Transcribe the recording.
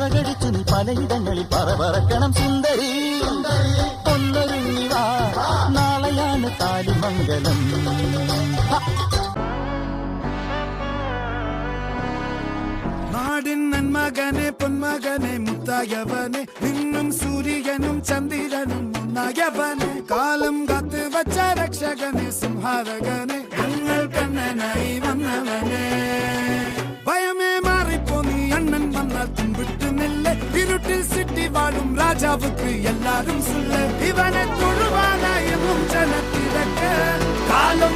ചിറകടിച്ചു നീ പലയിടങ്ങളിൽ പറക്കണം സുന്ദരി. ഒന്നൊരുങ്ങി വാ, നാളെയാണ് താലിമംഗലം. നാടിൻ നന്മകനെ പൊന്മകനെ മുത്തായവനെ, നിന്നും സൂര്യനും ചന്ദ്രനും ഒന്നായവനെ, കാലം കാത്ത് വച്ച രക്ഷകനെ സംഹാരകനെ, ഞങ്ങൾ കണ്ണനായി വന്നവനെ. ഭയമേ മാറിപ്പോ നീ അണ്ണൻ വന്നാൽ തുമ്പിട്ടുന്നില്ല, ഇരുട്ടിൽ സിറ്റി വാഴും രാജാവുക്ക് എല്ലാരും സുല്ല. ഇവനെ തൊഴുവാനായും ജനത്തിരക്ക് കാലം